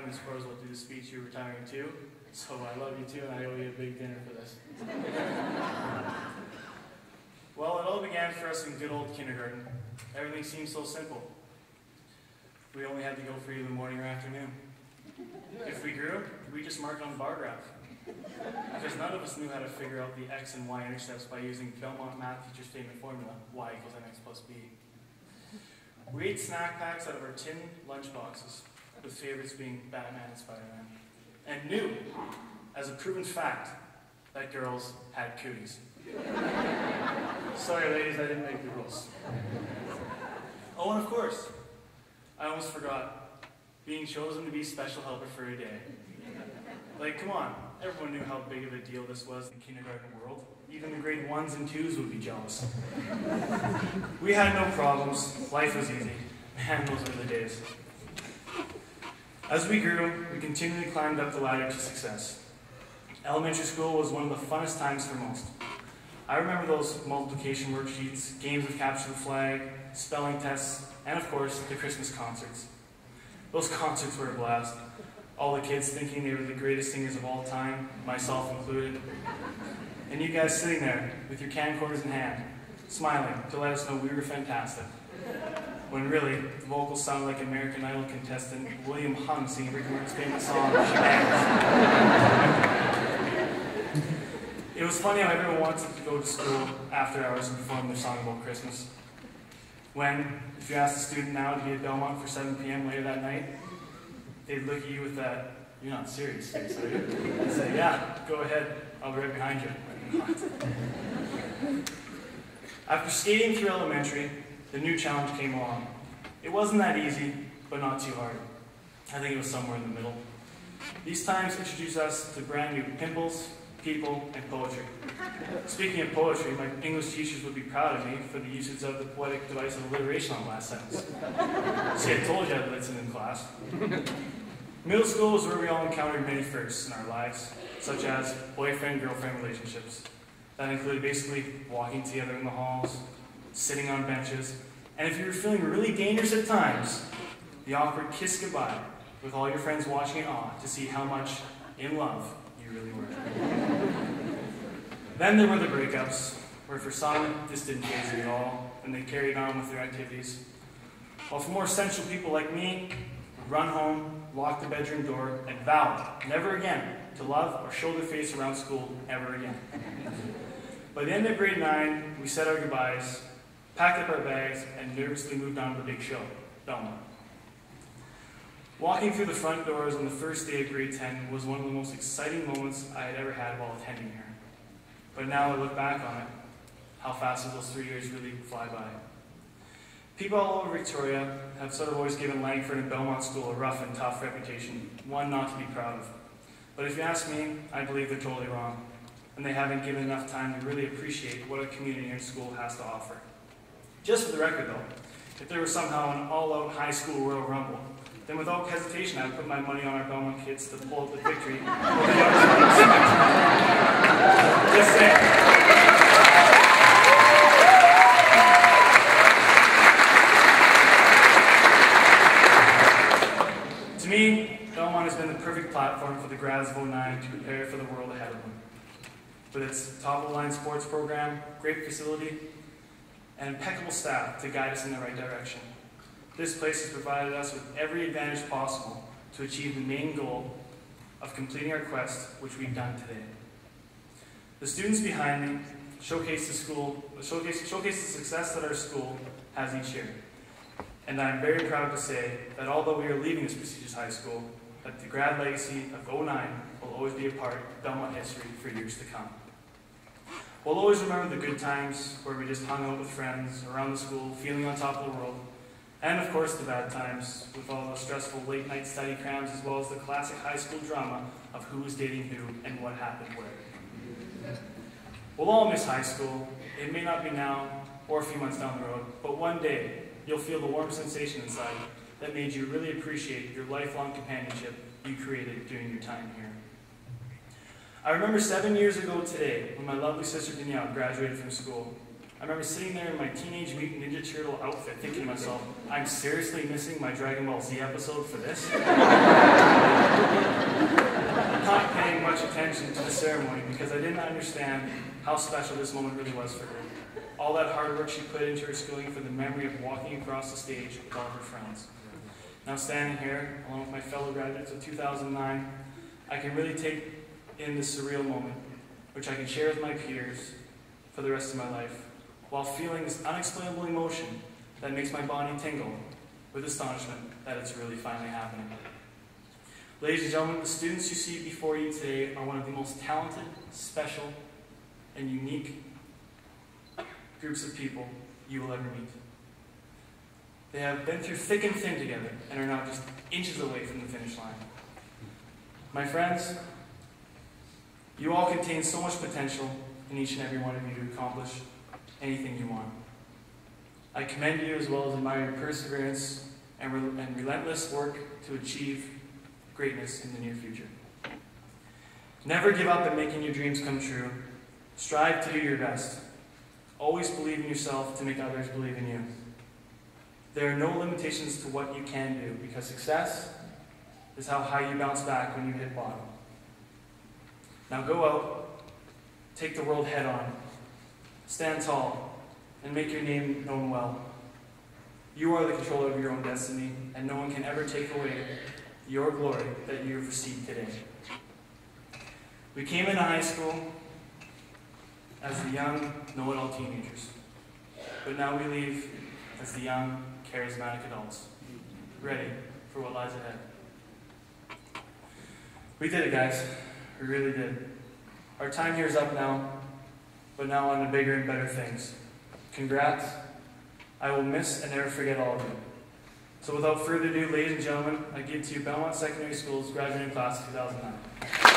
time, and Spurs will do the speech you're retiring to. So I love you too, and I owe you a big dinner for this. Well, it all began for us in good old kindergarten. Everything seemed so simple. We only had to go for either morning or afternoon. If we grew, we just marked on the bar graph. Because none of us knew how to figure out the x and y intercepts by using Belmont math teacher's statement formula, y equals mx plus b. We ate snack packs out of our tin lunch boxes, with favorites being Batman and Spider-Man, and knew, as a proven fact, that girls had cooties. Sorry ladies, I didn't make the rules. Oh, and of course, I almost forgot, being chosen to be special helper for a day. Like, come on, everyone knew how big of a deal this was in the kindergarten world. Even the grade 1s and 2s would be jealous. We had no problems, life was easy. Man, those were the days. As we grew, we continually climbed up the ladder to success. Elementary school was one of the funnest times for most. I remember those multiplication worksheets, games of capture the flag, spelling tests, and of course, the Christmas concerts. Those concerts were a blast. All the kids thinking they were the greatest singers of all time, myself included. And you guys sitting there with your camcorders in hand, smiling to let us know we were fantastic. When really, the vocals sounded like American Idol contestant William Hung singing Ricky Martin's famous song, It was funny how everyone wanted to go to school after hours and perform their song about Christmas. When, if you asked a student now to be at Belmont for 7 p.m. later that night, they'd look at you with that, "You're not serious, are you?" They'd say, "Yeah, go ahead, I'll be right behind you." After skating through elementary, the new challenge came along. It wasn't that easy, but not too hard. I think it was somewhere in the middle. These times introduced us to brand new pimples, people, and poetry. Speaking of poetry, my English teachers would be proud of me for the usage of the poetic device of alliteration on the last sentence. See, I told you I'd listen in class. Middle school was where we all encountered many firsts in our lives, such as boyfriend-girlfriend relationships. That included basically walking together in the halls, sitting on benches, and if you were feeling really dangerous at times, the awkward kiss goodbye with all your friends watching in awe to see how much in love you really were. Then there were the breakups, where for some, this didn't phase them at all, and they carried on with their activities. While for more essential people like me, would run home, lock the bedroom door, and vow never again to love or show their face around school ever again. By the end of grade 9, we said our goodbyes, packed up our bags, and nervously moved on to the big show, Belmont. Walking through the front doors on the first day of grade 10 was one of the most exciting moments I had ever had while attending here. But now I look back on it, how fast did those 3 years really fly by? People all over Victoria have sort of always given Langford and Belmont School a rough and tough reputation, one not to be proud of. But if you ask me, I believe they're totally wrong, and they haven't given enough time to really appreciate what a community and school has to offer. Just for the record though, if there was somehow an all-out high school Royal Rumble, then without hesitation I would put my money on our Belmont kids to pull out the victory over the Youngsters. Just saying. To me, Belmont has been the perfect platform for the grads of 09 to prepare for the world ahead of them. With its top-of-the-line sports program, great facility, and impeccable staff to guide us in the right direction. This place has provided us with every advantage possible to achieve the main goal of completing our quest, which we've done today. The students behind me showcase the success that our school has each year. And I'm very proud to say that although we are leaving this prestigious high school, that the grad legacy of 09 will always be a part of Belmont history for years to come. We'll always remember the good times where we just hung out with friends around the school, feeling on top of the world, and of course the bad times with all the stressful late night study crams as well as the classic high school drama of who was dating who and what happened where. We'll all miss high school. It may not be now or a few months down the road, but one day you'll feel the warm sensation inside that made you really appreciate your lifelong companionship you created during your time here. I remember 7 years ago today when my lovely sister Danielle graduated from school. I remember sitting there in my Teenage Mutant Ninja Turtle outfit thinking to myself, I'm seriously missing my Dragon Ball Z episode for this? Not paying much attention to the ceremony because I didn't understand how special this moment really was for her. All that hard work she put into her schooling for the memory of walking across the stage with all of her friends. Now standing here, along with my fellow graduates of 2009, I can really take in this surreal moment, which I can share with my peers for the rest of my life, while feeling this unexplainable emotion that makes my body tingle with astonishment that it's really finally happening. Ladies and gentlemen, the students you see before you today are one of the most talented, special, and unique groups of people you will ever meet. They have been through thick and thin together and are now just inches away from the finish line. My friends, you all contain so much potential in each and every one of you to accomplish anything you want. I commend you as well as admire your perseverance and relentless work to achieve greatness in the near future. Never give up in making your dreams come true. Strive to do your best. Always believe in yourself to make others believe in you. There are no limitations to what you can do because success is how high you bounce back when you hit bottom. Now go out, take the world head on, stand tall, and make your name known well. You are the controller of your own destiny, and no one can ever take away your glory that you have received today. We came into high school as the young, know-it-all teenagers, but now we leave as the young, charismatic adults, ready for what lies ahead. We did it, guys. We really did. Our time here is up now, but now on to bigger and better things. Congrats. I will miss and never forget all of you. So without further ado, ladies and gentlemen, I give to you Belmont Secondary School's graduating class of 2009.